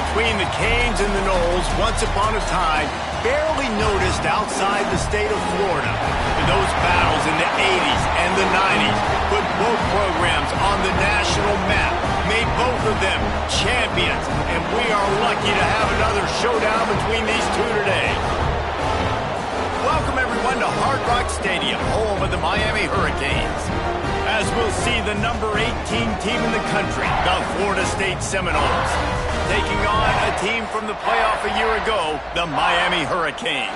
between the Canes and the Noles, once upon a time, barely noticed outside the state of Florida. And those battles in the 80s and the 90s put both programs on the national map, made both of them champions, and we are lucky to have another showdown between these two today. Welcome, everyone, to Hard Rock Stadium, home of the Miami Hurricanes. As we'll see the number 18 team in the country, the Florida State Seminoles, taking on a team from the playoff a year ago, the Miami Hurricanes.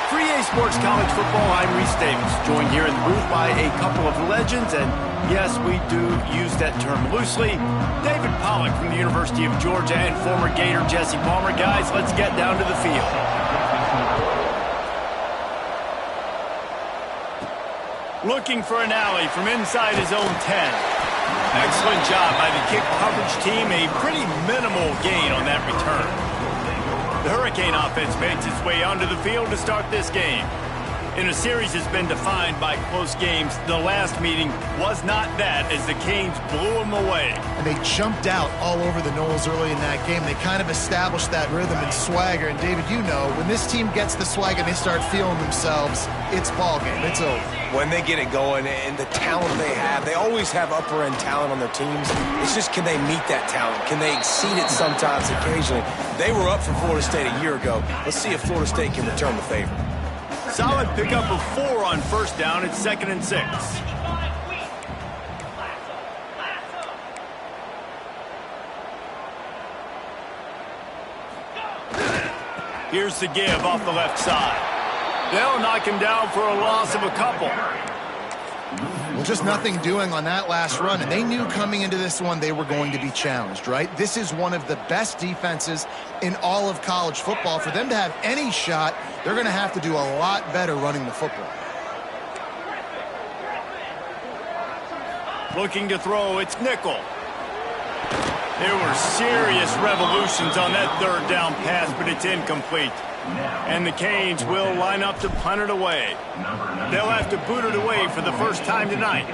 For EA Sports College Football, I'm Reese Davis, joined here in the booth by a couple of legends, and yes, we do use that term loosely. David Pollack from the University of Georgia and former Gator Jesse Palmer. Guys, let's get down to the field. Looking for an alley from inside his own 10. Excellent job by the kick coverage team. A pretty minimal gain on that return. The Hurricane offense makes its way onto the field to start this game. In a series that's been defined by close games, the last meeting was not that as the Canes blew them away. And they jumped out all over the Noles early in that game. They kind of established that rhythm and swagger. And David, you know, when this team gets the swag and they start feeling themselves, it's ball game. It's over. When they get it going and the talent they have, they always have upper-end talent on their teams. It's just, can they meet that talent? Can they exceed it sometimes, occasionally? They were up for Florida State a year ago. Let's see if Florida State can return the favor. Solid pickup of 4 on first down. It's 2nd and 6. Here's the give off the left side. They'll knock him down for a loss of a couple. Well, just nothing doing on that last run, and they knew coming into this one they were going to be challenged, right? This is one of the best defenses in all of college football. For them to have any shot, they're going to have to do a lot better running the football. Looking to throw, it's nickel. There were serious revolutions on that third down pass, but it's incomplete. And the Canes will line up to punt it away. They'll have to boot it away for the first time tonight.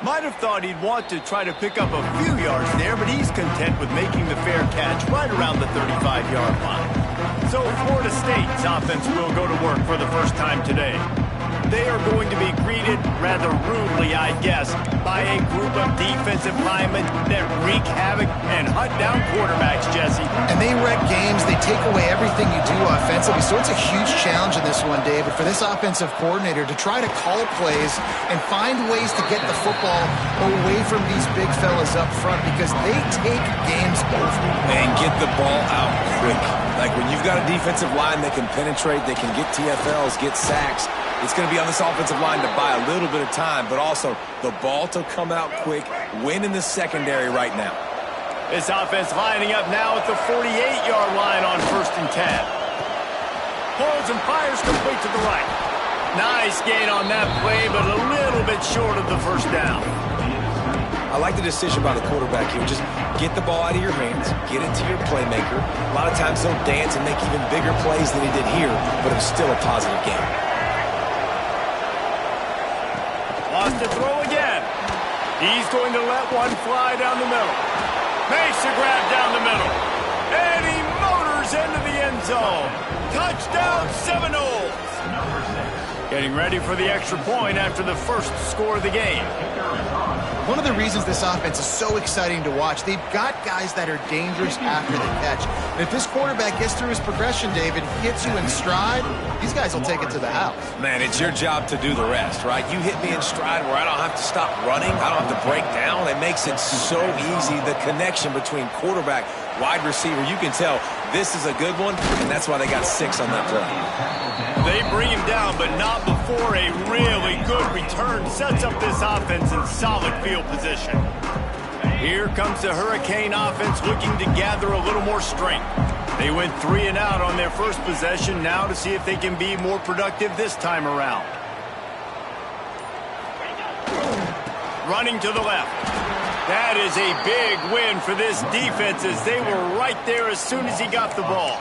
Might have thought he'd want to try to pick up a few yards there, but he's content with making the fair catch right around the 35-yard line. So Florida State's offense will go to work for the first time today. They are going to be greeted rather rudely, I guess, by a group of defensive linemen that wreak havoc and hunt down quarterbacks, Jesse. And they wreck games. They take away everything you do offensively. So it's a huge challenge in this one, David, for this offensive coordinator to try to call plays and find ways to get the football away from these big fellas up front, because they take games over. And get the ball out quick. Like when you've got a defensive line that can penetrate, they can get TFLs, get sacks, it's going to be on this offensive line to buy a little bit of time, but also the ball to come out quick, win in the secondary right now. This offense lining up now at the 48-yard line on 1st and 10. Pulls and fires complete to the right. Nice gain on that play, but a little bit short of the first down. I like the decision by the quarterback here. Just get the ball out of your hands, get it to your playmaker. A lot of times he'll dance and make even bigger plays than he did here, but it's still a positive game. Lost to throw again. He's going to let one fly down the middle. Makes the grab down the middle. And he motors into the end zone. Touchdown, Seminoles. Getting ready for the extra point after the first score of the game. One of the reasons this offense is so exciting to watch, they've got guys that are dangerous after the catch. And if this quarterback gets through his progression, David, hits you in stride, these guys will take it to the house. Man, it's your job to do the rest, right? You hit me in stride where I don't have to stop running. I don't have to break down. It makes it so easy, the connection between quarterback, wide receiver. You can tell this is a good one, and that's why they got 6 on that play. They bring him down, but not before a really good return sets up this offense in solid field position. Here comes the Hurricane offense looking to gather a little more strength. They went 3 and out on their first possession, now to see if they can be more productive this time around. Running to the left. That is a big win for this defense, as they were right there as soon as he got the ball.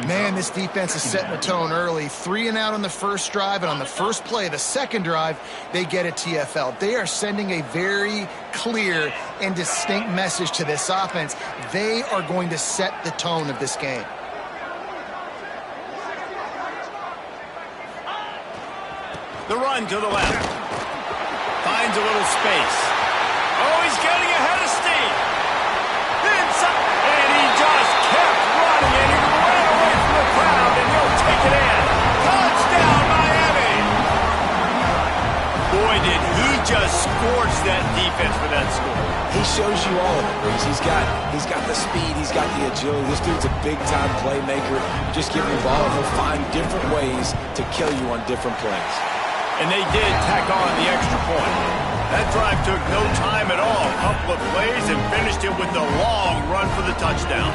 Man, this defense is setting the tone early. 3 and out on the first drive, and on the first play, the second drive, they get a TFL. They are sending a very clear and distinct message to this offense. They are going to set the tone of this game. The run to the left. Finds a little space. Oh, he's getting ahead of steam. Inside. And he just kept running, and he ran away from the crowd, and he'll take it in. Touchdown, Miami. Boy, did he just scorch that defense for that score. He shows you all of it, Reese. He's got the speed, he's got the agility. This dude's a big-time playmaker. Just give him the ball, and he'll find different ways to kill you on different plays. And they did tack on the extra point. That drive took no time at all. A couple of plays and finished it with the long run for the touchdown.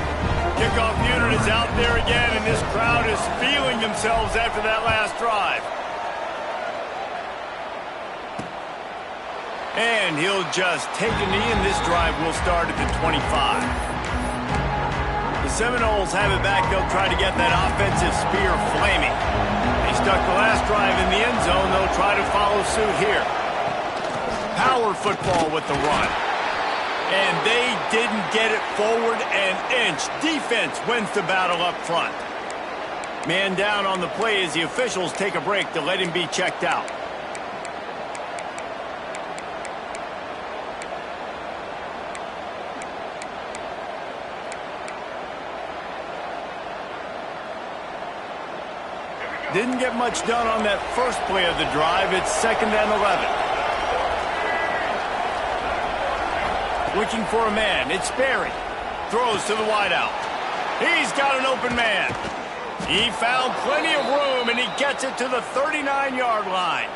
Kickoff unit is out there again, and this crowd is feeling themselves after that last drive. And he'll just take a knee, and this drive will start at the 25. The Seminoles have it back. They'll try to get that offensive spear flaming. They stuck the last drive in the end zone. They'll try to follow suit here. Power football with the run. And they didn't get it forward an inch. Defense wins the battle up front. Man down on the play as the officials take a break to let him be checked out. Didn't get much done on that first play of the drive. It's 2nd and 11. Looking for a man. It's Berry. Throws to the wideout. He's got an open man. He found plenty of room, and he gets it to the 39-yard line.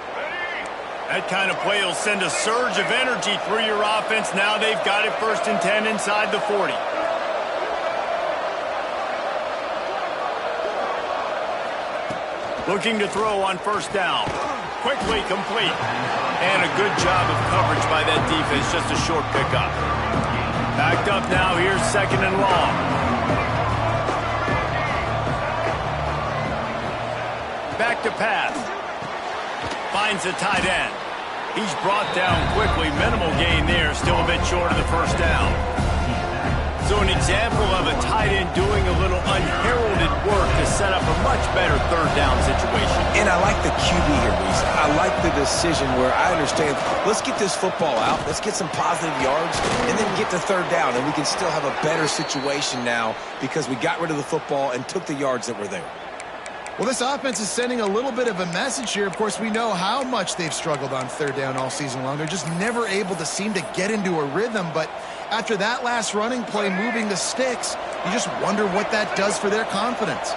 That kind of play will send a surge of energy through your offense. Now they've got it 1st and 10 inside the 40. Looking to throw on 1st down. Quickly complete. And a good job of coverage by that defense. Just a short pickup. Backed up now. Here's 2nd and long. Back to pass. Finds the tight end. He's brought down quickly. Minimal gain there. Still a bit short of the 1st down. So an example of a tight end doing a little unheralded work to set up a much better 3rd down situation. And I like the QB here, Reese. I like the decision where I understand, let's get this football out, let's get some positive yards, and then get to 3rd down, and we can still have a better situation now because we got rid of the football and took the yards that were there. Well, this offense is sending a little bit of a message here. Of course, we know how much they've struggled on 3rd down all season long. They're just never able to seem to get into a rhythm, but after that last running play moving the sticks, you just wonder what that does for their confidence.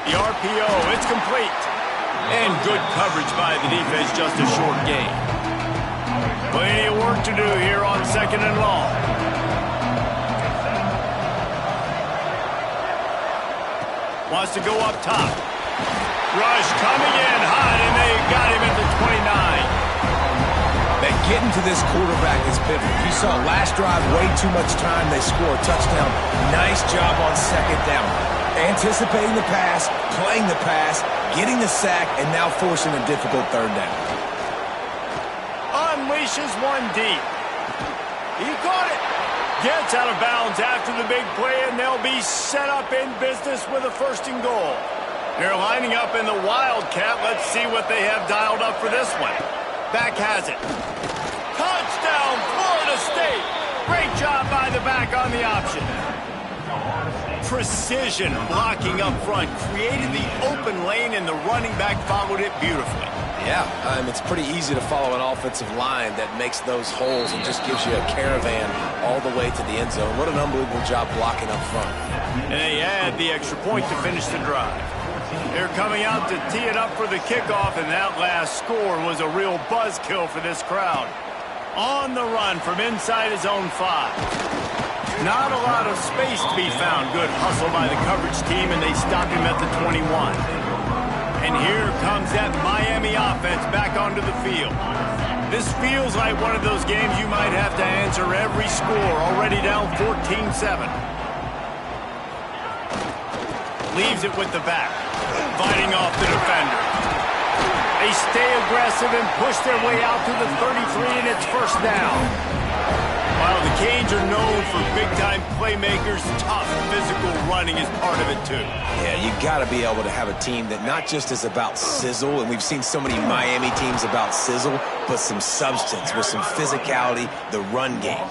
The RPO, it's complete. And good coverage by the defense, just a short gain. Plenty of work to do here on 2nd and long. Wants to go up top. Rush coming in hot, and they got him at the 29. That getting to this quarterback is pivotal. You saw last drive, way too much time. They score a touchdown. Nice job on 2nd down. Anticipating the pass, playing the pass, getting the sack, and now forcing a difficult 3rd down. Unleashes one deep. He caught it. Gets out of bounds after the big play, and they'll be set up in business with a 1st and goal. They're lining up in the Wildcat. Let's see what they have dialed up for this one. Back has it. Touchdown, Florida State. Great job by the back on the option. Precision blocking up front. Created the open lane, and the running back followed it beautifully. Yeah, it's pretty easy to follow an offensive line that makes those holes and just gives you a caravan all the way to the end zone. What an unbelievable job blocking up front. And they add the extra point to finish the drive. They're coming out to tee it up for the kickoff, and that last score was a real buzzkill for this crowd. On the run from inside his own 5. Not a lot of space to be found. Good hustle by the coverage team, and they stop him at the 21. And here comes that Miami offense back onto the field. This feels like one of those games you might have to answer every score, already down 14-7. Leaves it with the back, fighting off the defender. They stay aggressive and push their way out to the 33, and it's first down. While the Canes are known for big-time playmakers, tough physical running is part of it, too. Yeah, you got to be able to have a team that not just is about sizzle, and we've seen so many Miami teams about sizzle, but some substance with some physicality, the run game.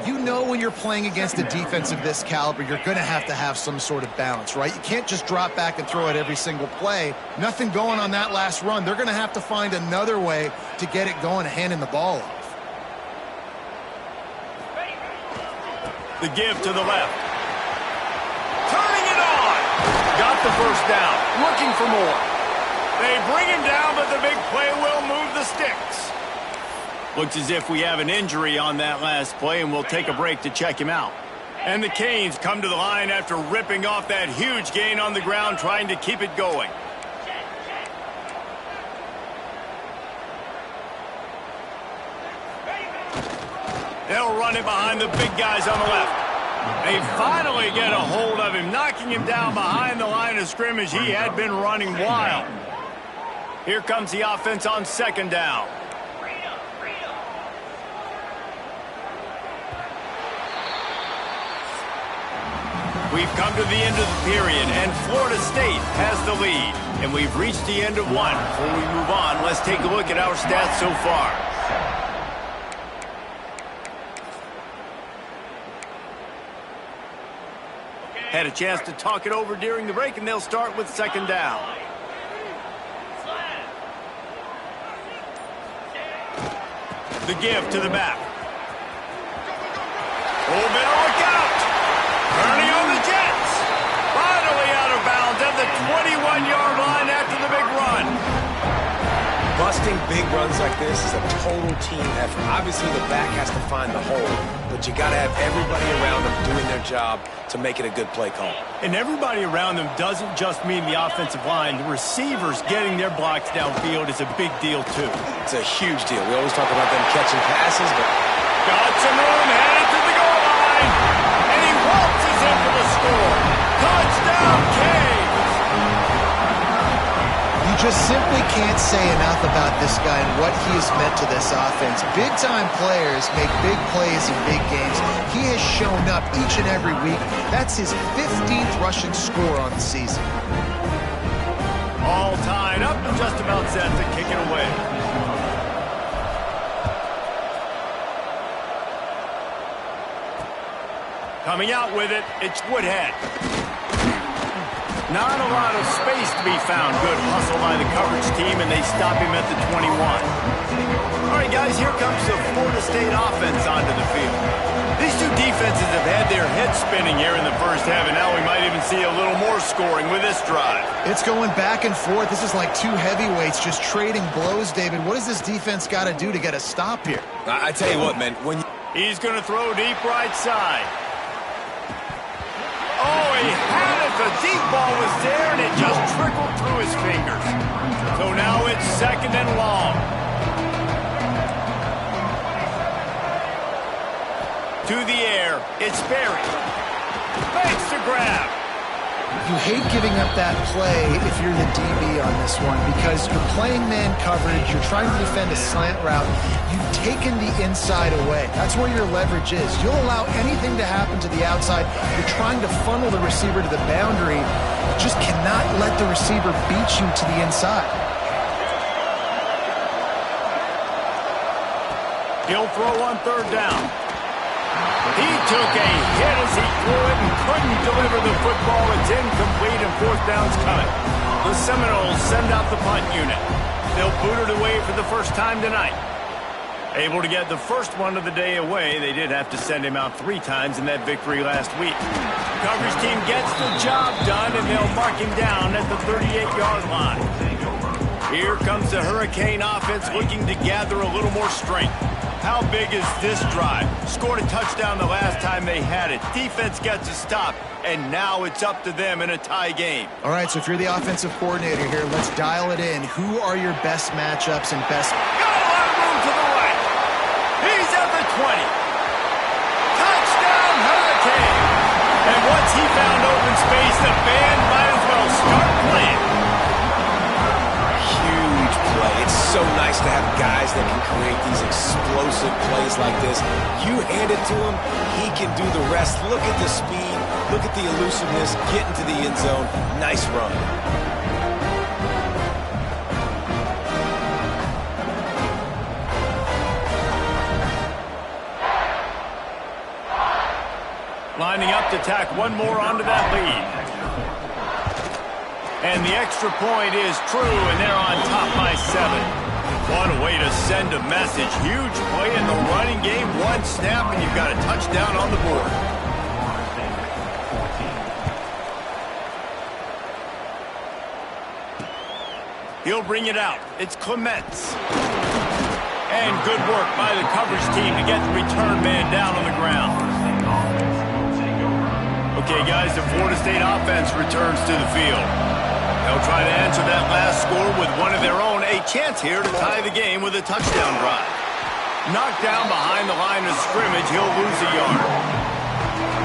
You know when you're playing against a defense of this caliber, you're going to have some sort of balance, right? You can't just drop back and throw it every single play. Nothing going on that last run. They're going to have to find another way to get it going, handing the ball off. The give to the left. Turning it on. Got the first down. Looking for more. They bring him down, but the big play will move the sticks. Looks as if we have an injury on that last play, and we'll take a break to check him out. And the Canes come to the line after ripping off that huge gain on the ground, trying to keep it going. They'll run it behind the big guys on the left. They finally get a hold of him, knocking him down behind the line of scrimmage. He had been running wild. Here comes the offense on second down. We've come to the end of the period, and Florida State has the lead. And we've reached the end of one. Before we move on, let's take a look at our stats so far. Had a chance to talk it over during the break, and they'll start with second down. The give to the back. Oh, better look out. Turning on the Jets. Finally out of bounds at the 21-yard line after the big run. Busting big runs like this is a total team effort. Obviously, the back has to find the hole, but you got to have everybody around them doing their job to make it a good play call. And everybody around them doesn't just mean the offensive line. The receivers getting their blocks downfield is a big deal, too. It's a huge deal. We always talk about them catching passes, but... Got some room, headed to the goal line. And he waltzes in for the score. Touchdown, Canes! You just simply can't say enough about this guy and what he has meant to this offense. Big-time players make big plays in big games. He has shown up each and every week. That's his 15th rushing score on the season. All tied up and just about set to kick it away. Coming out with it, it's Woodhead. Not a lot of space to be found. Good hustle by the coverage team, and they stop him at the 21. All right, guys, here comes the Florida State offense onto the field. These two defenses have had their heads spinning here in the first half, and now we might even see a little more scoring with this drive. It's going back and forth. This is like two heavyweights just trading blows, David. What does this defense got to do to get a stop here? I tell you what, man, when you... He's going to throw deep right side. Oh, he had it. The deep ball was there, and it just trickled through his fingers. So now it's second and long. To the air. It's Berry. Makes the grab. You hate giving up that play if you're the DB on this one because you're playing man coverage, you're trying to defend a slant route, you've taken the inside away. That's where your leverage is. You'll allow anything to happen to the outside. You're trying to funnel the receiver to the boundary. You just cannot let the receiver beat you to the inside. He'll throw on third down. He took a hit as he threw it and couldn't deliver the football. It's incomplete and fourth down's coming. The Seminoles send out the punt unit. They'll boot it away for the first time tonight. Able to get the first one of the day away. They did have to send him out 3 times in that victory last week. Coverage team gets the job done, and they'll mark him down at the 38-yard line. Here comes the Hurricane offense looking to gather a little more strength. How big is this drive? Scored a touchdown the last time they had it. Defense gets a stop, and now it's up to them in a tie game. All right, so if you're the offensive coordinator here, let's dial it in. Who are your best matchups and best... Got a lot of room to the Touchdown, Hurricane! And once he found open space, the band might as well start playing. Huge play. It's so nice to have guys that can create these explosive plays like this. You hand it to him, he can do the rest. Look at the speed. Look at the elusiveness. Get into the end zone. Nice run. Lining up to tack one more onto that lead. And the extra point is true, and they're on top by 7. What a way to send a message. Huge play in the running game. One snap, and you've got a touchdown on the board. He'll bring it out. It's Clements. And good work by the coverage team to get the return man down on the ground. Okay, guys, the Florida State offense returns to the field. They'll try to answer that last score with one of their own. A chance here to tie the game with a touchdown drive. Knocked down behind the line of scrimmage, he'll lose a yard.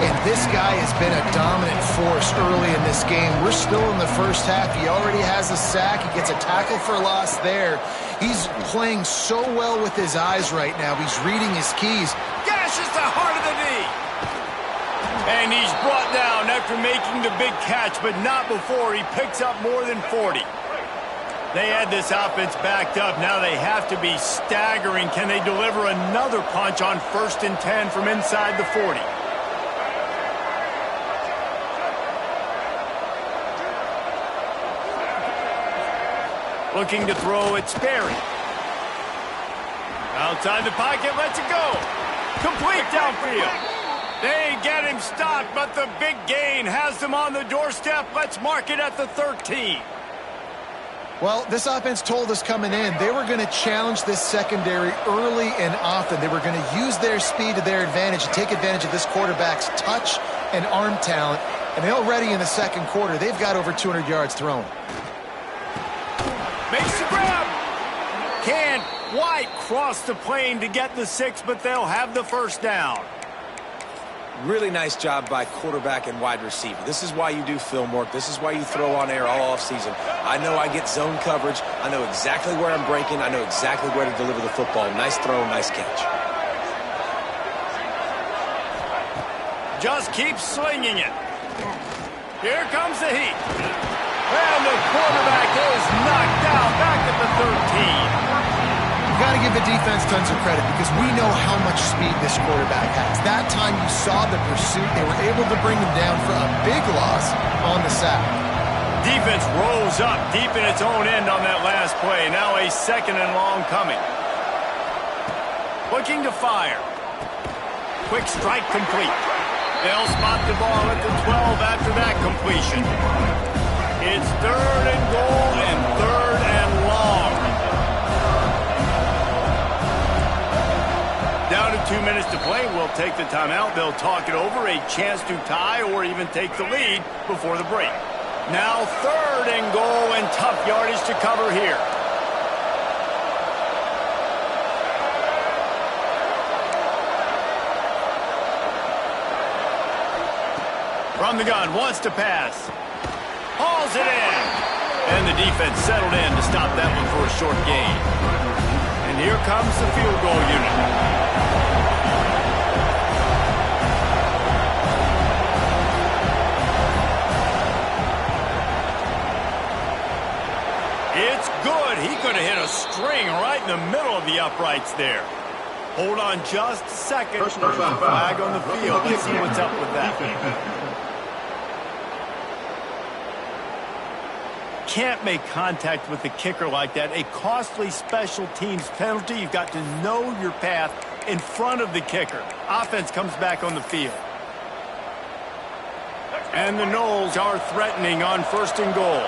And this guy has been a dominant force early in this game. We're still in the first half. He already has a sack. He gets a tackle for loss there. He's playing so well with his eyes right now. He's reading his keys. Gashes the heart of the knee. And he's brought down after making the big catch, but not before he picks up more than 40. They had this offense backed up. Now they have to be staggering. Can they deliver another punch on 1st and 10 from inside the 40? Looking to throw, it's Sperry. Outside the pocket, lets it go. Complete downfield. They get him stopped, but the big gain has them on the doorstep. Let's mark it at the 13. Well, this offense told us coming in they were going to challenge this secondary early and often. They were going to use their speed to their advantage and take advantage of this quarterback's touch and arm talent. And already in the second quarter, they've got over 200 yards thrown. Makes the grab. Can't quite cross the plane to get the 6, but they'll have the first down. Really nice job by quarterback and wide receiver. This is why you do film work. This is why you throw on air all offseason. I know I get zone coverage. I know exactly where I'm breaking. I know exactly where to deliver the football. Nice throw, nice catch. Just keep slinging it. Here comes the heat. And the quarterback is knocked down back at the 13. You got to give the defense tons of credit because we know how much speed this quarterback has. That time you saw the pursuit. They were able to bring him down for a big loss on the sack. Defense rose up deep in its own end on that last play. Now a 2nd and long coming. Looking to fire. Quick strike complete. They'll spot the ball at the 12 after that completion. It's 3rd and goal and 3rd and long. Down to 2 minutes to play. We'll take the timeout. They'll talk it over. A chance to tie or even take the lead before the break. Now 3rd and goal and tough yardage to cover here. From the gun, wants to pass. Hauls it in. And the defense settled in to stop that one for a short gain. And here comes the field goal unit. It's good. He could have hit a string right in the middle of the uprights there. Hold on just a second. There's a flag on the field. Let's see what's up with that. Can't make contact with the kicker like that. A costly special teams penalty. You've got to know your path in front of the kicker. Offense comes back on the field. And the Noles are threatening on 1st and goal.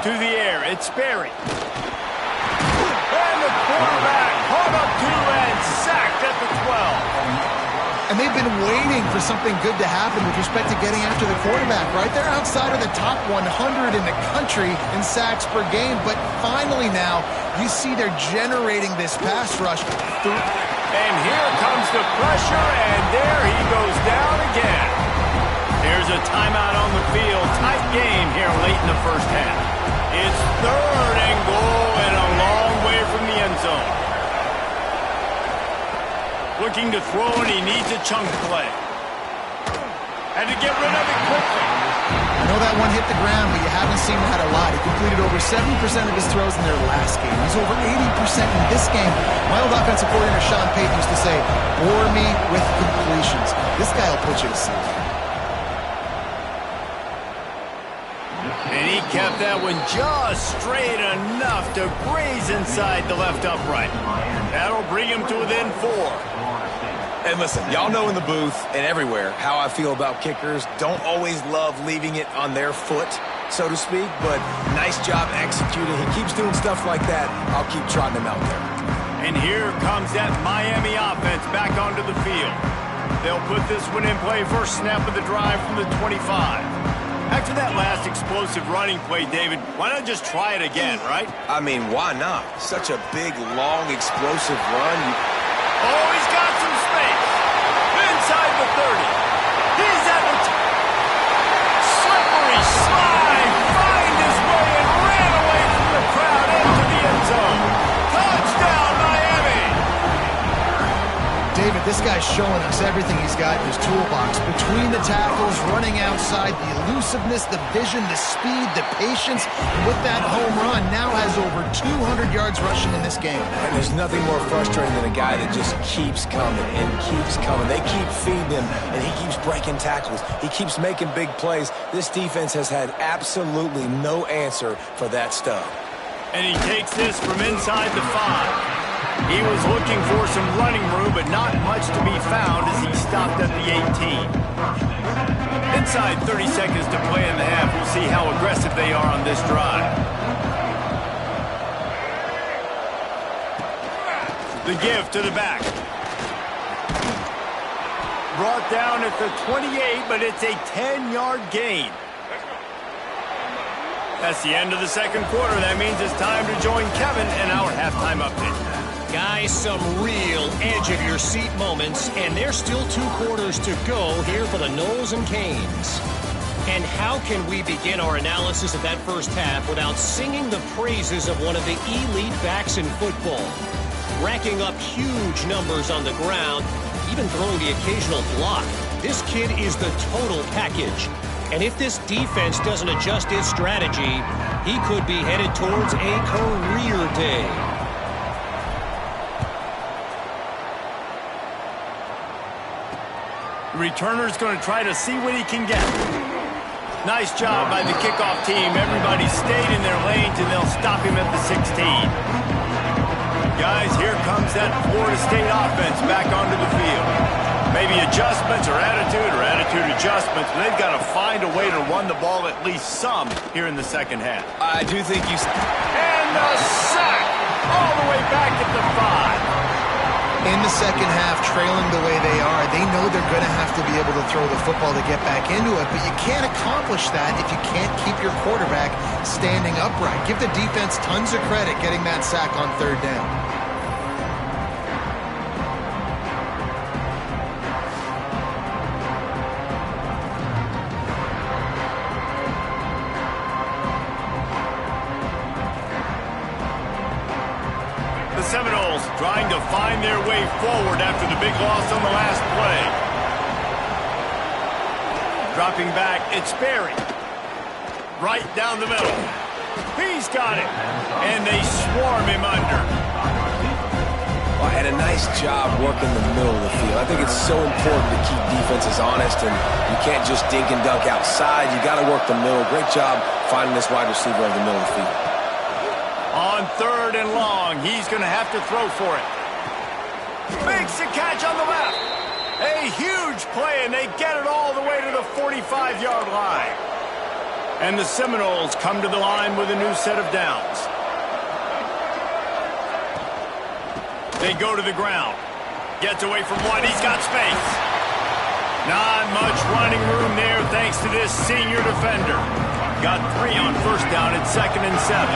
To the air, it's Sperry. And the quarterback caught up to and sacked at the 12. And they've been waiting for something good to happen with respect to getting after the quarterback, right? They're outside of the top 100 in the country in sacks per game, but finally now you see they're generating this pass rush. And here comes the pressure, and there he goes down again. Here's a timeout on the field. Tight game here late in the first half. It's 3rd and goal and a long way from the end zone. Looking to throw, and he needs a chunk play. Had to get rid of it quickly. I know that one hit the ground, but you haven't seen that a lot. He completed over 70% of his throws in their last game. He's over 80% in this game. My old offensive coordinator, Sean Payton, used to say, bore me with completions. This guy will put you to sleep. And he kept that one just straight enough to graze inside the left upright. That'll bring him to within 4. And listen, y'all know in the booth and everywhere how I feel about kickers. Don't always love leaving it on their foot, so to speak, but nice job executing. He keeps doing stuff like that. I'll keep trotting him out there. And here comes that Miami offense back onto the field. They'll put this one in play first snap of the drive from the 25. After that last explosive running play, David, why not just try it again, right? I mean, why not? Such a big, long, explosive run. Oh, he's got some space. Inside the 30. He's at the slippery slide. Find his way and ran away from the crowd into the end zone. Touchdown, Miami. David, this guy's showing us everything he's got in his toolbox. Between the tackles, running outside, the elusiveness, the vision, the speed, the patience. With that home run, now has over 200 yards rushing in this game. And there's nothing more frustrating than a guy that just keeps coming and keeps coming. They keep feeding him, and he keeps breaking tackles. He keeps making big plays. This defense has had absolutely no answer for that stud. And he takes this from inside the 5. He was looking for some running room, but not much to be found as he stopped at the 18. Inside 30 seconds to play in the half. We'll see how aggressive they are on this drive. The give to the back. Brought down at the 28, but it's a 10-yard gain. That's the end of the second quarter. That means it's time to join Kevin in our halftime update. Guys, some real edge-of-your-seat moments, and there's still 2 quarters to go here for the Noles and Canes. And how can we begin our analysis of that first half without singing the praises of one of the elite backs in football? Racking up huge numbers on the ground, even throwing the occasional block. This kid is the total package. And if this defense doesn't adjust its strategy, he could be headed towards a career day. The returner's going to try to see what he can get. Nice job by the kickoff team. Everybody stayed in their lanes, and they'll stop him at the 16. Guys, here comes that Florida State offense back onto the field. Maybe adjustments or attitude adjustments, but they've got to find a way to run the ball at least some here in the second half. I do think you... And the sack all the way back at the 5. In the second half, trailing the way they are, they know they're going to have to be able to throw the football to get back into it, but you can't accomplish that if you can't keep your quarterback standing upright. Give the defense tons of credit getting that sack on 3rd down. Seminoles trying to find their way forward after the big loss on the last play. Dropping back, it's Berry. Right down the middle. He's got it. And they swarm him under. Well, and a nice job working the middle of the field. I think it's so important to keep defenses honest, and you can't just dink and dunk outside. You got to work the middle. Great job finding this wide receiver over the middle of the field. On 3rd and long, he's going to have to throw for it. Makes the catch on the left. A huge play, and they get it all the way to the 45-yard line. And the Seminoles come to the line with a new set of downs. They go to the ground. Gets away from one. He's got space. Not much running room there thanks to this senior defender. Got 3 on first down at 2nd and 7.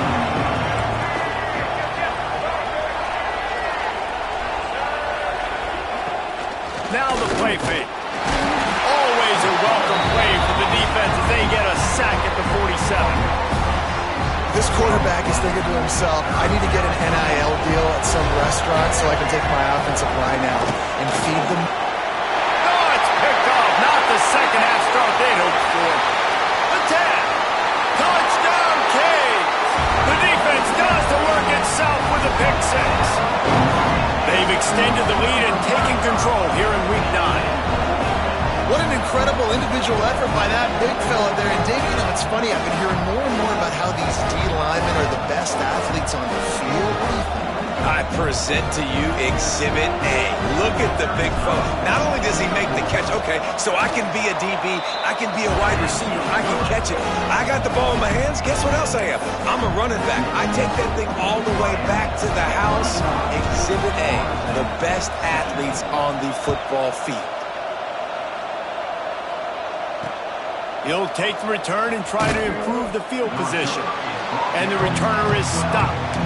Now the play fake. Always a welcome play for the defense as they get a sack at the 47. This quarterback is thinking to himself, I need to get an NIL deal at some restaurant so I can take my offensive line out and feed them. Oh, it's picked off. Not the second half start they'd hoped for. The tap. Touchdown, Cade. The defense does the work itself with a pick 6. They've extended the lead and taken control here in Week 9. What an incredible individual effort by that big fella there. And Dave, you know, it's funny, I've been hearing more and more about how these D linemen are the best athletes on the field. What do you think? I present to you Exhibit A. Look at the big fella. Not only does he make the catch, okay, so I can be a DB, I can be a wide receiver, I can catch it. I got the ball in my hands, guess what else I am? I'm a running back. I take that thing all the way back to the house. Exhibit A, the best athletes on the football field. He'll take the return and try to improve the field position. And the returner is stopped.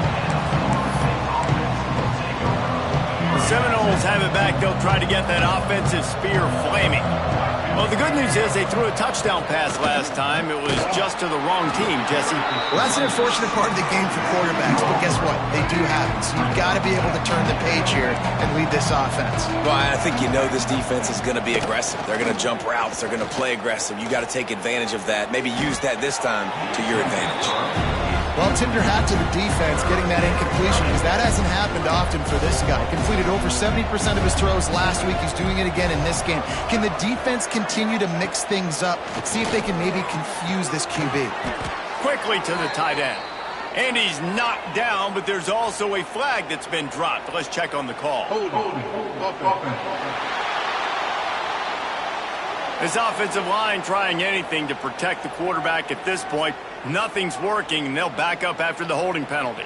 The Seminoles have it back. They'll try to get that offensive spear flaming. Well, the good news is they threw a touchdown pass last time. It was just to the wrong team, Jesse. Well, that's an unfortunate part of the game for quarterbacks, but guess what? They do have it. So you've got to be able to turn the page here and lead this offense. Well, I think you know this defense is going to be aggressive. They're going to jump routes. They're going to play aggressive. You got to take advantage of that. Maybe use that this time to your advantage. Well, tip your hat to the defense getting that incompletion because that hasn't happened often for this guy. Completed over 70% of his throws last week. He's doing it again in this game. Can the defense continue to mix things up? See if they can maybe confuse this QB. Quickly to the tight end. And he's knocked down, but there's also a flag that's been dropped. Let's check on the call. This offensive line trying anything to protect the quarterback at this point. Nothing's working, and they'll back up after the holding penalty.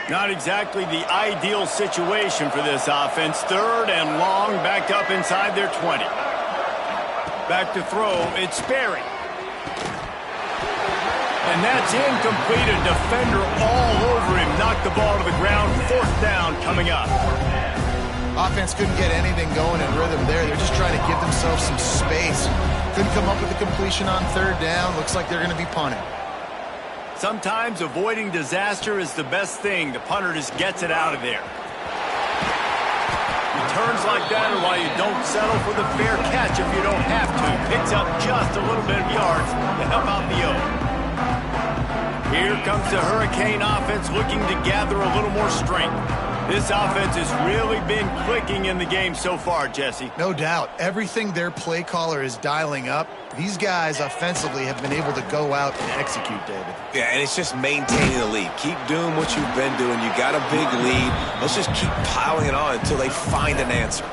Not exactly the ideal situation for this offense. 3rd and long, backed up inside their 20. Back to throw, it's Sperry. And that's incomplete. A defender all over him. Knocked the ball to the ground. 4th down coming up. Offense couldn't get anything going in rhythm there. They're just trying to give themselves some space. Couldn't come up with a completion on 3rd down. Looks like they're going to be punting. Sometimes avoiding disaster is the best thing. The punter just gets it out of there. Returns like that are why you don't settle for the fair catch if you don't have to. Picks up just a little bit of yards to help out the O. Here comes the Hurricane offense looking to gather a little more strength. This offense has really been clicking in the game so far, Jesse. No doubt. Everything their play caller is dialing up, these guys offensively have been able to go out and execute, David. Yeah, and it's just maintaining the lead. Keep doing what you've been doing. You got a big lead. Let's just keep piling it on until they find an answer.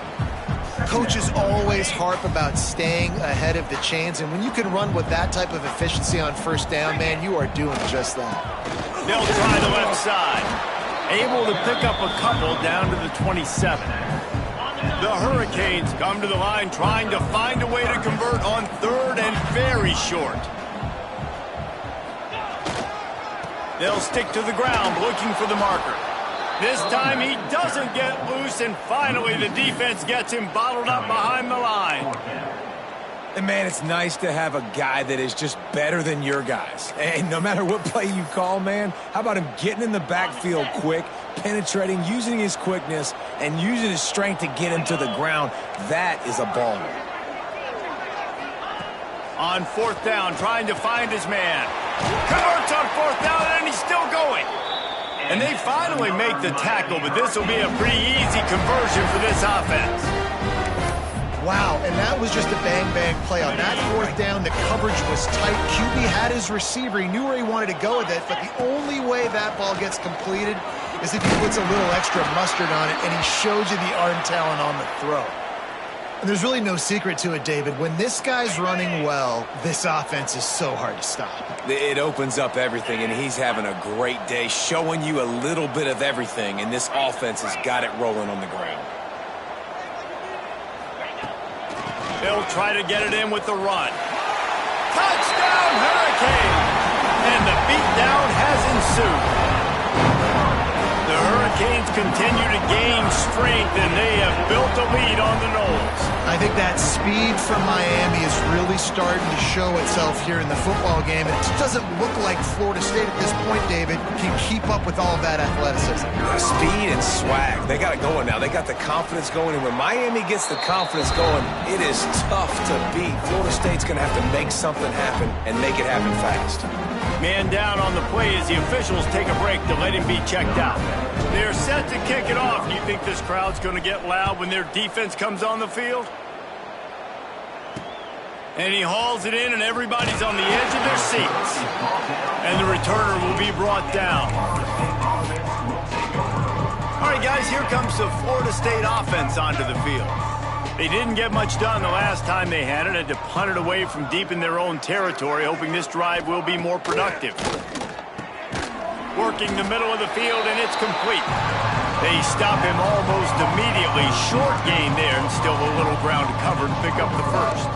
Coaches always harp about staying ahead of the chains, and when you can run with that type of efficiency on 1st down, man, you are doing just that. They'll try the left side. Able to pick up a couple down to the 27. The Hurricanes come to the line trying to find a way to convert on 3rd and very short. They'll stick to the ground looking for the marker. This time he doesn't get loose, and finally the defense gets him bottled up behind the line. And, man, it's nice to have a guy that is just better than your guys. And no matter what play you call, man, how about him getting in the backfield quick, penetrating, using his quickness, and using his strength to get him to the ground? That is a baller. On 4th down, trying to find his man. Converts on 4th down, and he's still going. And they finally make the tackle, but this will be a pretty easy conversion for this offense. Wow, and that was just a bang-bang play. On that 4th down, the coverage was tight. QB had his receiver. He knew where he wanted to go with it, but the only way that ball gets completed is if he puts a little extra mustard on it, and he shows you the arm talent on the throw. And there's really no secret to it, David. When this guy's running well, this offense is so hard to stop. It opens up everything, and he's having a great day, showing you a little bit of everything, and this offense has got it rolling on the ground. They'll try to get it in with the run. Touchdown, Hurricane! And the beatdown has ensued. The Hurricanes continue to gain strength, and they have built a lead on the Noles. I think that speed from Miami is really starting to show itself here in the football game. It just doesn't look like Florida State at this point, David, can keep up with all of that athleticism. Speed and swag. They got it going now. They got the confidence going. And when Miami gets the confidence going, it is tough to beat. Florida State's going to have to make something happen and make it happen fast. Man down on the play as the officials take a break to let him be checked out. They're set to kick it off. Do you think this crowd's going to get loud when their defense comes on the field? And he hauls it in, and everybody's on the edge of their seats. And the returner will be brought down. All right, guys, here comes the Florida State offense onto the field. They didn't get much done the last time they had to punt it away from deep in their own territory, hoping this drive will be more productive. Working the middle of the field, and it's complete. They stop him almost immediately. Short gain there, and still a little ground to cover and pick up the first.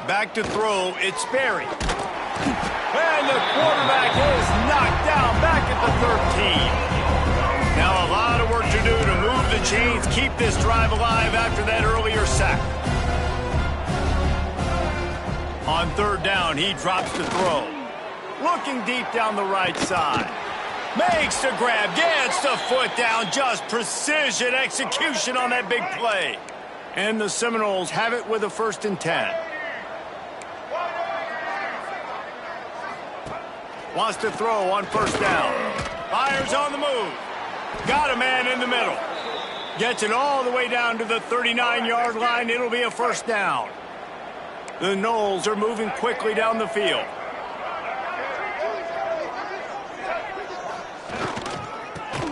Back to throw, it's Berry. And the quarterback is knocked down back at the 13. Now a lot of work to do to move the chains, keep this drive alive after that earlier sack. On third down, he drops the throw. Looking deep down the right side. Makes the grab, gets the foot down, just precision execution on that big play. And the Seminoles have it with a 1st and 10. Wants to throw on 1st down. Fires on the move. Got a man in the middle. Gets it all the way down to the 39-yard line. It'll be a 1st down. The Noles are moving quickly down the field.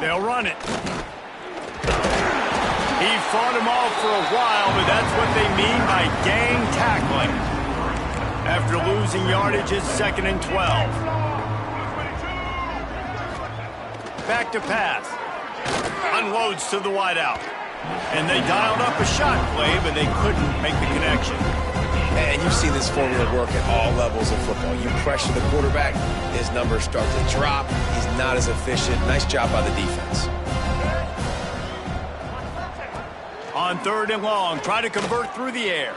They'll run it. He fought him off for a while, but that's what they mean by gang tackling. After losing yardage, it's 2nd and 12. Back to pass. Unloads to the wideout. And they dialed up a shot play, but they couldn't make the connection. And you've seen this formula work at all levels of football. You pressure the quarterback, his numbers start to drop. He's not as efficient. Nice job by the defense. On 3rd and long, try to convert through the air.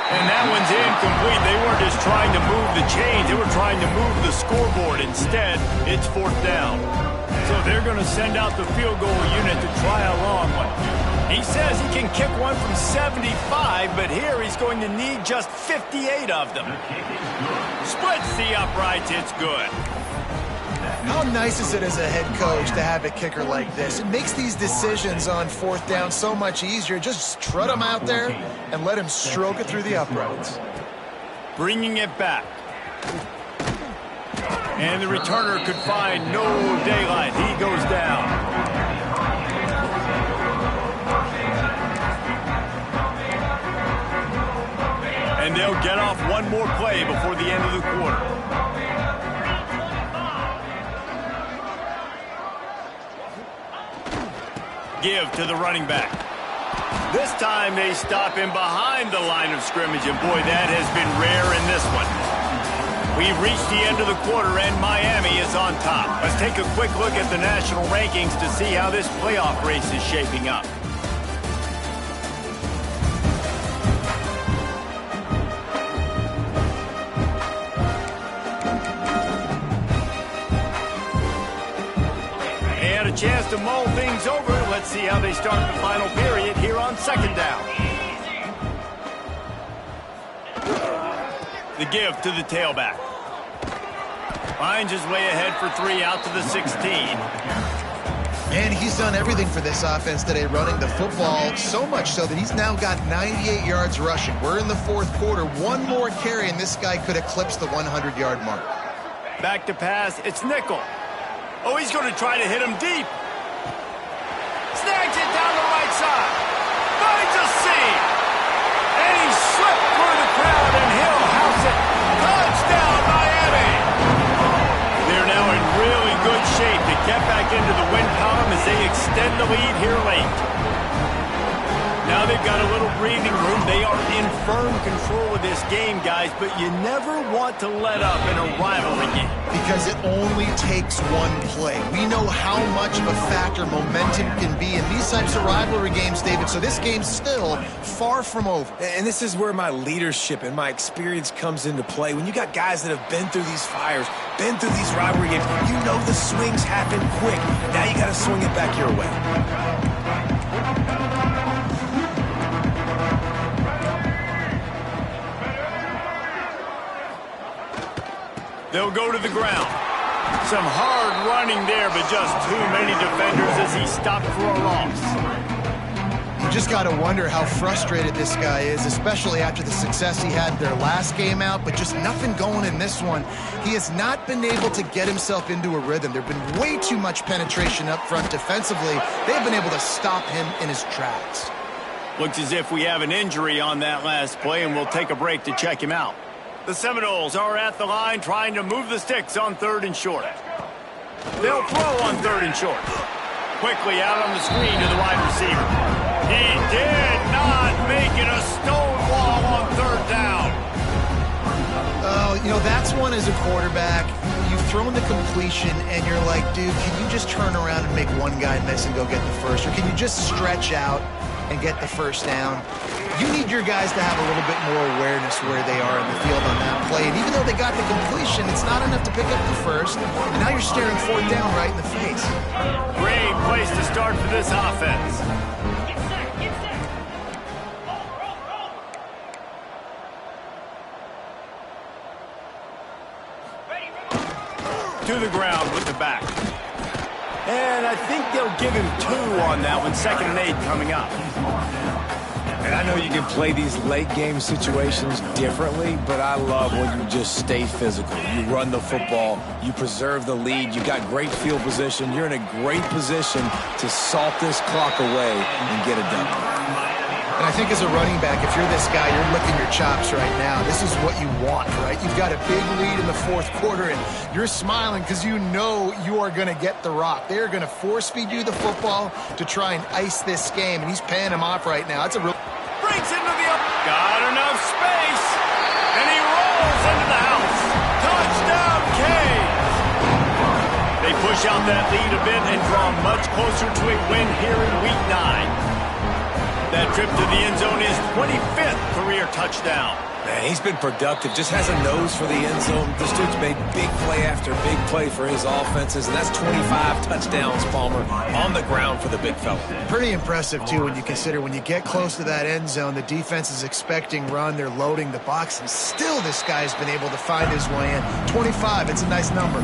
And that one's incomplete. They weren't just trying to move the chains. They were trying to move the scoreboard. Instead, it's 4th down. So they're going to send out the field goal unit to try a long one. He says he can kick one from 75, but here he's going to need just 58 of them. Splits the uprights. It's good. How nice is it as a head coach to have a kicker like this? It makes these decisions on 4th down so much easier. Just trot him out there and let him stroke it through the uprights. Bringing it back. And the returner could find no daylight. He goes down. And they'll get off one more play before the end of the quarter. Give to the running back. This time they stop him behind the line of scrimmage, and boy, that has been rare in this one. We've reached the end of the quarter, and Miami is on top. Let's take a quick look at the national rankings to see how this playoff race is shaping up. And a chance to mull things over. Let's see how they start the final period here on 2nd down. The give to the tailback. Finds his way ahead for 3 out to the 16. And he's done everything for this offense today, running the football, so much so that he's now got 98 yards rushing. We're in the 4th quarter. One more carry, and this guy could eclipse the 100-yard mark. Back to pass. It's Nickel. Oh, he's going to try to hit him deep. Snags it down the right side. Finds a seam. And he slipped through the crowd, and he'll house it. Touchdown, Miami. They're now in really good shape to get back into the win column as they extend the lead here late. Now they've got a little breathing room. They are in firm control of this game, guys, but you never want to let up in a rivalry game. Because it only takes one play. We know how much of a factor momentum can be in these types of rivalry games, David, so this game's still far from over. And this is where my leadership and my experience comes into play. When you got guys that have been through these fires, been through these rivalry games, you know the swings happen quick. Now you got to swing it back your way. They'll go to the ground. Some hard running there, but just too many defenders as he stopped for a loss. You just got to wonder how frustrated this guy is, especially after the success he had their last game out, but just nothing going in this one. He has not been able to get himself into a rhythm. There have been way too much penetration up front defensively. They've been able to stop him in his tracks. Looks as if we have an injury on that last play, and we'll take a break to check him out. The Seminoles are at the line trying to move the sticks on 3rd and short. They'll throw on 3rd and short. Quickly out on the screen to the wide receiver. He did not make it a stonewall on 3rd down. Oh, you know, that's one as a quarterback. You've thrown the completion, and you're like, dude, can you just turn around and make one guy miss and go get the first? Or can you just stretch out and get the first down? You need your guys to have a little bit more awareness where they are in the field on that play. And even though they got the completion, it's not enough to pick up the first. And now you're staring 4th down right in the face. Great place to start for this offense. To the ground with the back. And I think they'll give him 2 on that one. 2nd and 8 coming up. And I know you can play these late-game situations differently, but I love when you just stay physical. You run the football, you preserve the lead, you got great field position, you're in a great position to salt this clock away and get it done. And I think as a running back, if you're this guy, you're licking your chops right now. This is what you want, right? You've got a big lead in the 4th quarter, and you're smiling because you know you are going to get the rock. They are going to force-feed you the football to try and ice this game, and he's paying him off right now. That's a real... Breaks into the up. Got enough space. And he rolls into the house. Touchdown, Canes. They push out that lead a bit and draw much closer to a win here in Week 9. That trip to the end zone is 25th career touchdown. Man, he's been productive. Just has a nose for the end zone. This dude's made big play after big play for his offenses, and that's 25 touchdowns, Palmer, on the ground for the big fella. Pretty impressive, too, when you consider when you get close to that end zone, the defense is expecting run, they're loading the box, and still this guy's been able to find his way in. 25, it's a nice number.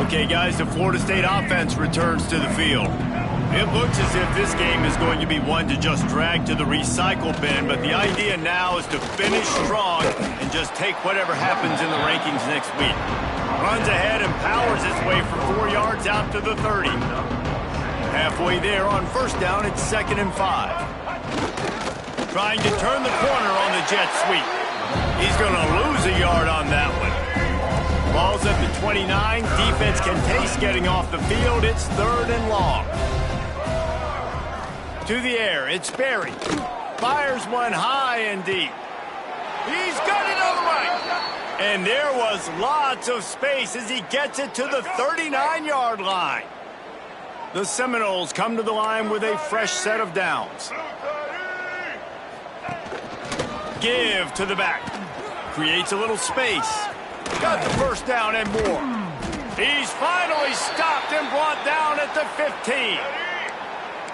Okay, guys, the Florida State offense returns to the field. It looks as if this game is going to be one to just drag to the recycle bin, but the idea now is to finish strong and just take whatever happens in the rankings next week. Runs ahead and powers his way for 4 yards out to the 30. Halfway there on 1st down, it's 2nd and 5. Trying to turn the corner on the jet sweep. He's going to lose a yard on that one. Ball's at the 29. Defense can taste getting off the field. It's 3rd and long. To the air, it's Berry. Fires one high and deep. He's got it all right. And there was lots of space as he gets it to the 39-yard line. The Seminoles come to the line with a fresh set of downs. Give to the back. Creates a little space. Got the 1st down and more. He's finally stopped and brought down at the 15.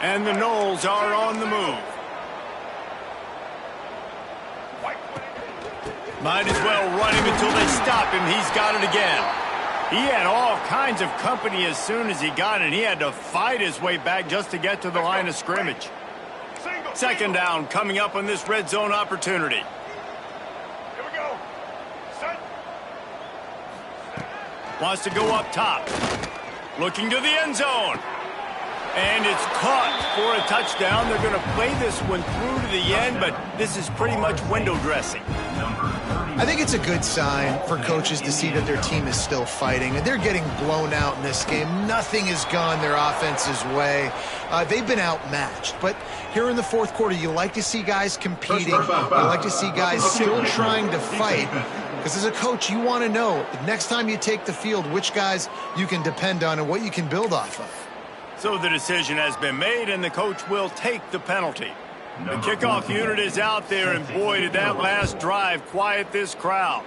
And the Noles are on the move. Might as well run him until they stop him. He's got it again. He had all kinds of company as soon as he got it. He had to fight his way back just to get to the line of scrimmage. 2nd down coming up on this red zone opportunity. Here we go. Set. Wants to go up top. Looking to the end zone. And it's caught for a touchdown. They're going to play this one through to the end, but this is pretty much window dressing. I think it's a good sign for coaches to see that their team is still fighting, and they're getting blown out in this game. Nothing has gone their offense's way. They've been outmatched. But here in the fourth quarter, you like to see guys competing. You like to see guys still trying to fight. Because as a coach, you want to know, next time you take the field, which guys you can depend on and what you can build off of. So the decision has been made, and the coach will take the penalty. The kickoff unit is out there, and boy, did that last drive quiet this crowd.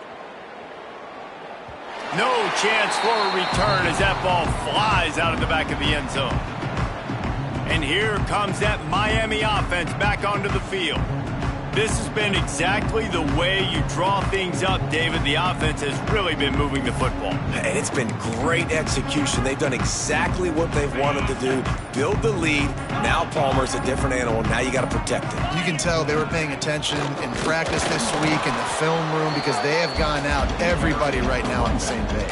No chance for a return as that ball flies out of the back of the end zone. And here comes that Miami offense back onto the field. This has been exactly the way you draw things up, David. The offense has really been moving the football. And it's been great execution. They've done exactly what they've wanted to do. Build the lead. Now Palmer's a different animal. Now you got to protect it. You can tell they were paying attention in practice this week in the film room because they have gone out, everybody right now on the same page.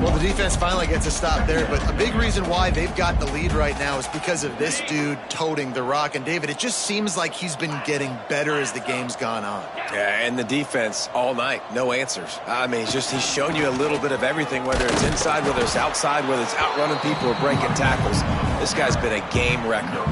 Well, the defense finally gets a stop there, but a big reason why they've got the lead right now is because of this dude toting the rock. And, David, it just seems like he's been getting better as the game's gone on. Yeah, and the defense all night, no answers. I mean, he's shown you a little bit of everything, whether it's inside, whether it's outside, whether it's outrunning people or breaking tackles. This guy's been a game wrecker.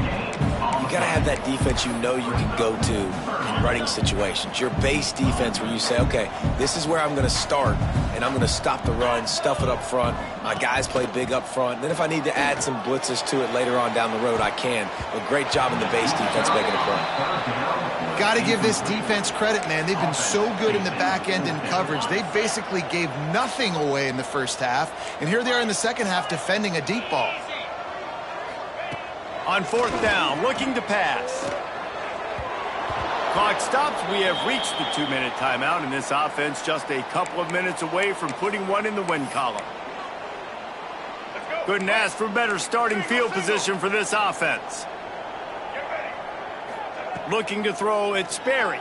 You got to have that defense you know you can go to in running situations. Your base defense where you say, okay, this is where I'm going to start, and I'm going to stop the run, stuff it up front. My guys play big up front. And then if I need to add some blitzes to it later on down the road, I can. But great job in the base defense making a play. Got to give this defense credit, man. They've been so good in the back end in coverage. They basically gave nothing away in the first half. And here they are in the second half defending a deep ball. On fourth down, looking to pass. Clock stops. We have reached the 2-minute timeout, and this offense just a couple of minutes away from putting one in the win column. Couldn't ask for better starting field position for this offense. Looking to throw, it's Sperry.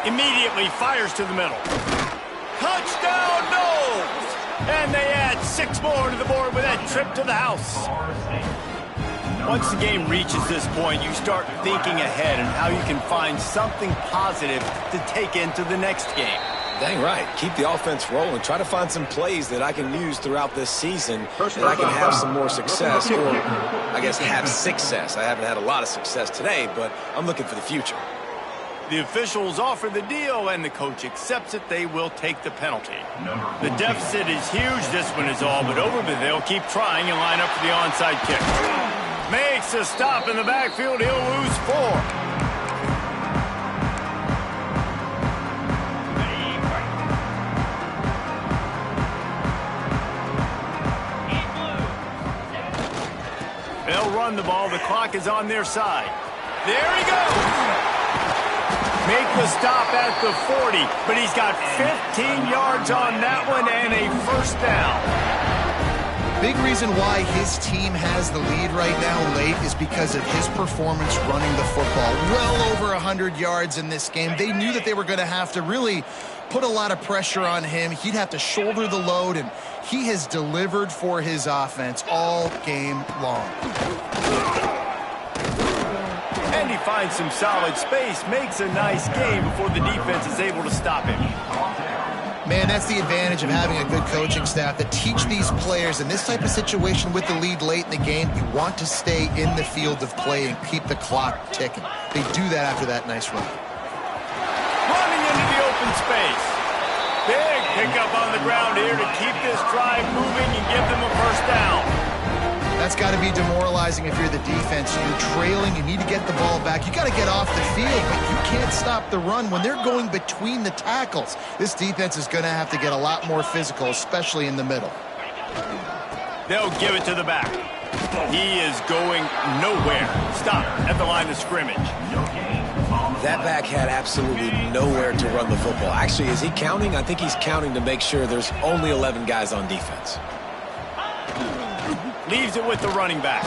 Immediately fires to the middle. Touchdown, Knowles! And they add 6 more to the board with that trip to the house. Once the game reaches this point, you start thinking ahead and how you can find something positive to take into the next game. Dang right. Keep the offense rolling. Try to find some plays that I can use throughout this season that I can have some more success, or I guess have success. I haven't had a lot of success today, but I'm looking for the future. The officials offer the deal, and the coach accepts it. They will take the penalty. The deficit is huge. This one is all but over, but they'll keep trying and line up for the onside kick. Makes a stop in the backfield. He'll lose 4. They'll run the ball. The clock is on their side. There he goes. Make the stop at the 40, but he's got 15 yards on that one and a first down. Big reason why his team has the lead right now late is because of his performance running the football. Well over 100 yards in this game. They knew that they were going to have to really put a lot of pressure on him. He'd have to shoulder the load, and he has delivered for his offense all game long. And he finds some solid space, makes a nice game before the defense is able to stop him. Man, that's the advantage of having a good coaching staff that teach these players in this type of situation with the lead late in the game. You want to stay in the field of play and keep the clock ticking. They do that after that nice run. Running into the open space. Big pickup on the ground here to keep this drive moving and give them a first down. That's got to be demoralizing if you're the defense. You're trailing. You need to get the ball back. You got to get off the field, but you can't stop the run when they're going between the tackles. This defense is going to have to get a lot more physical, especially in the middle. They'll give it to the back. He is going nowhere. Stop at the line of scrimmage. That back had absolutely nowhere to run the football. Actually, is he counting? I think he's counting to make sure there's only 11 guys on defense. Leaves it with the running back.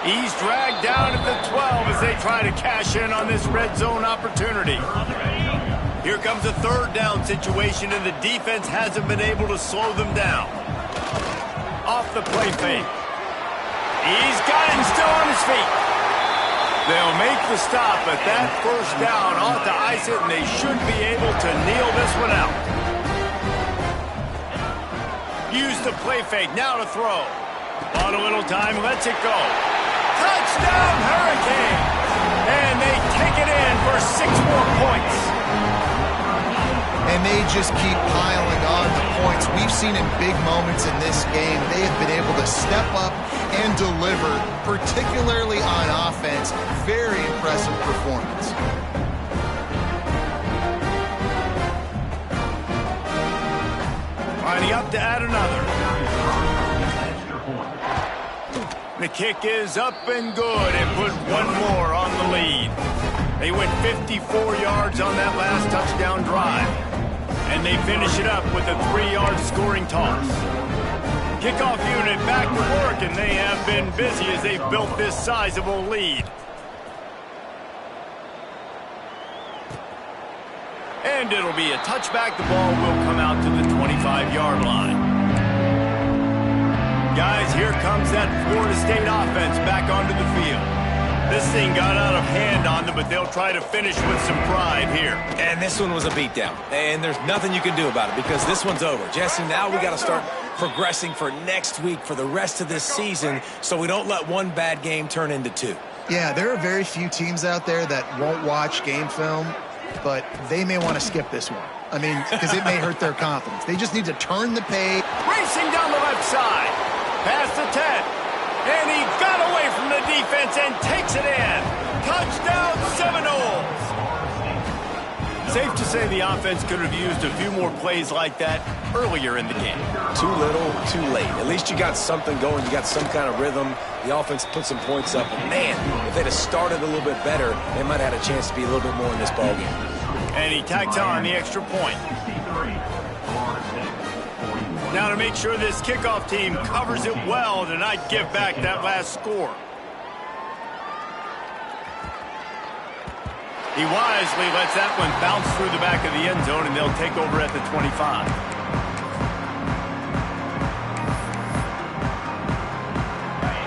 He's dragged down at the 12 as they try to cash in on this red zone opportunity. Here comes a third down situation, and the defense hasn't been able to slow them down. Off the play fake. He's got it and still on his feet. They'll make the stop, but that first down ought to ice it, and they should be able to kneel this one out. Use the play fake, now to throw. On a little time, lets it go. Touchdown, Hurricane! And they take it in for 6 more points. And they just keep piling on the points. We've seen in big moments in this game, they have been able to step up and deliver, particularly on offense. Very impressive performance. Lining up to add another. The kick is up and good and put one more on the lead. They went 54 yards on that last touchdown drive. And they finish it up with a 3-yard scoring toss. Kickoff unit back to work, and they have been busy as they've built this sizable lead. And it'll be a touchback. The ball will come out to the 25-yard line. Guys, here comes that Florida State offense back onto the field. This thing got out of hand on them, but they'll try to finish with some pride here. And this one was a beatdown. And there's nothing you can do about it because this one's over. Jesse, now we got to start progressing for next week, for the rest of this season, so we don't let one bad game turn into 2. Yeah, there are very few teams out there that won't watch game film, but they may want to skip this one. I mean, because it may hurt their confidence. They just need to turn the page. Racing down the left side. Past the 10. And he got away from the defense and takes it in. Touchdown, Seminoles. Safe to say the offense could have used a few more plays like that earlier in the game. Too little, too late. At least you got something going. You got some kind of rhythm. The offense put some points up. And man, if they'd have started a little bit better, they might have had a chance to be a little bit more in this ballgame. And he tacks on the extra point. Now to make sure this kickoff team covers it well to not give back that last score. He wisely lets that one bounce through the back of the end zone, and they'll take over at the 25.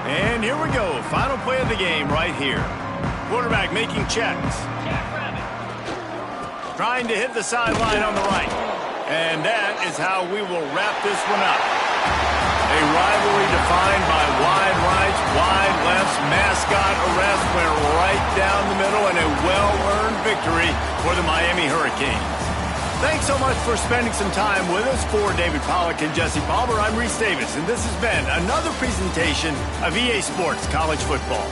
And here we go. Final play of the game right here. Quarterback making checks. Trying to hit the sideline on the right. And that is how we will wrap this one up. A rivalry defined by wide rights, wide lefts, mascot arrest went right down the middle, and a well-earned victory for the Miami Hurricanes. Thanks so much for spending some time with us. For David Pollack and Jesse Palmer, I'm Reese Davis, and this has been another presentation of EA Sports College Football.